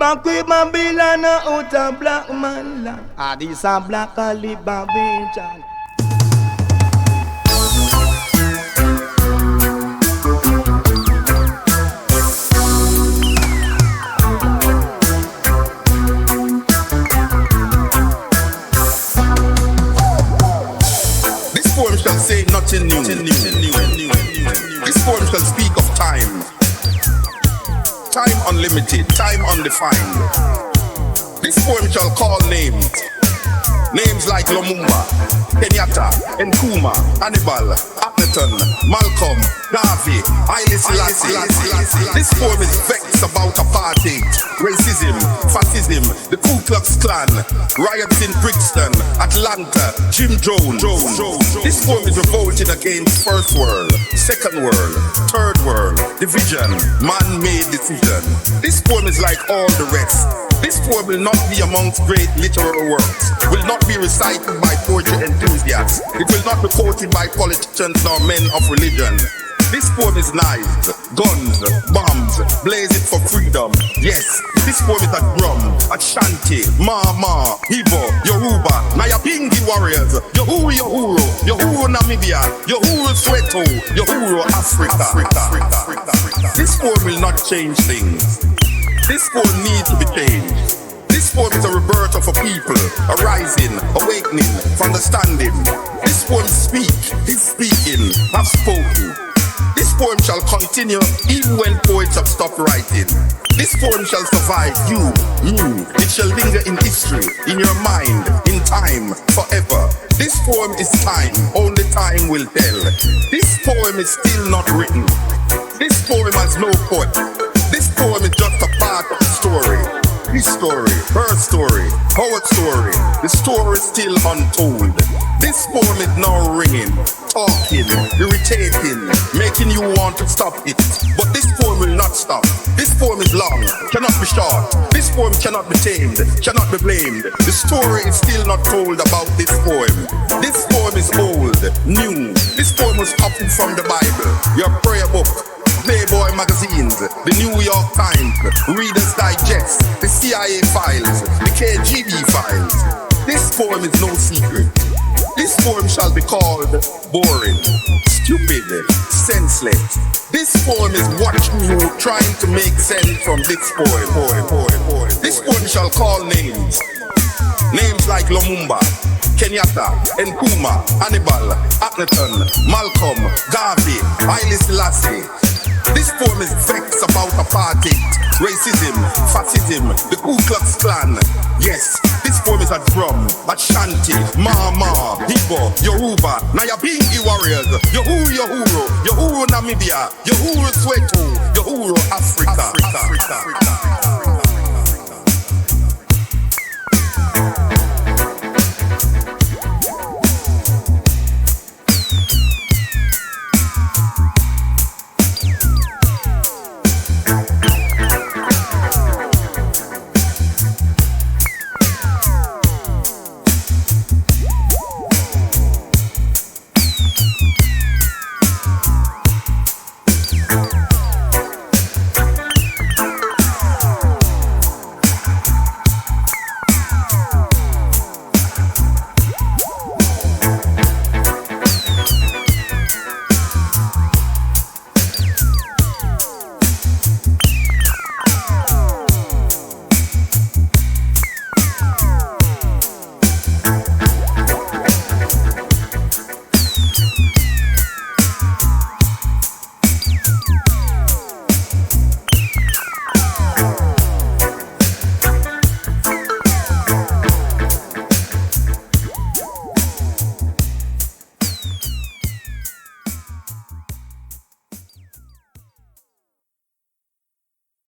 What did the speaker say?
Back with Babylon out a black man land. This a black Alibaba. This poem shall say nothing new. This poem shall speak of time. Time unlimited, time undefined. This poem shall call names. Names like Lumumba, Kenyatta, Nkrumah, Hannibal, Akhenaton, Malcolm, Garvey, Haile Selassie. This poem is vexed about apartheid, racism, fascism, the Ku Klux Klan, riots in Brixton, Atlanta, Jim Jones. This poem is revolting against first world, second world, third world, division, man-made decision. This poem is like all the rest. This poem will not be amongst great literary works, will not be recited by poetry enthusiasts, it will not be quoted by politicians nor men of religion. This poem is knives, guns, bombs, blaze it for freedom. Yes, this poem is a drum, a shanty, Mama, Ibo, Yoruba, Nyabingi warriors, Yohuru, Namibia, Yohuru Soweto, Yohuru Africa. This poem will not change things. This poem needs to be changed. This poem is a rebirth of a people, a rising, awakening, understanding. This poem is speaking, have spoken. This poem shall continue even when poets have stopped writing. This poem shall survive you. It shall linger in history, in your mind, in time, forever. This poem is time, only time will tell. This poem is still not written. This poem has no point. This poem is just a part of the story. His story, her story, our story. The story is still untold. This poem is now ringing, talking, irritating, making you want to stop it. But this poem will not stop. This poem is long, cannot be short. This poem cannot be tamed, cannot be blamed. The story is still not told about this poem. This poem is old, new. This poem was copied from the Bible, your prayer book, Playboy magazines, the New York Times, Reader's Digest, the CIA files, the KGB files. This poem is no secret. This poem shall be called boring, stupid, senseless. This poem is watching you trying to make sense from this poem. This poem shall call names. Names like Lumumba, Kenyatta, Nkrumah, Hannibal, Akhenaton, Malcolm, Garvey, Haile Selassie. This poem is vexed about apartheid, racism, fascism, the Ku Klux Klan. Yes, this poem is a drum, a shanty, Mama, Ibo, Yoruba, Nyabingi warriors, Yohuru Namibia, Yohuru Soweto, Yohuru Africa.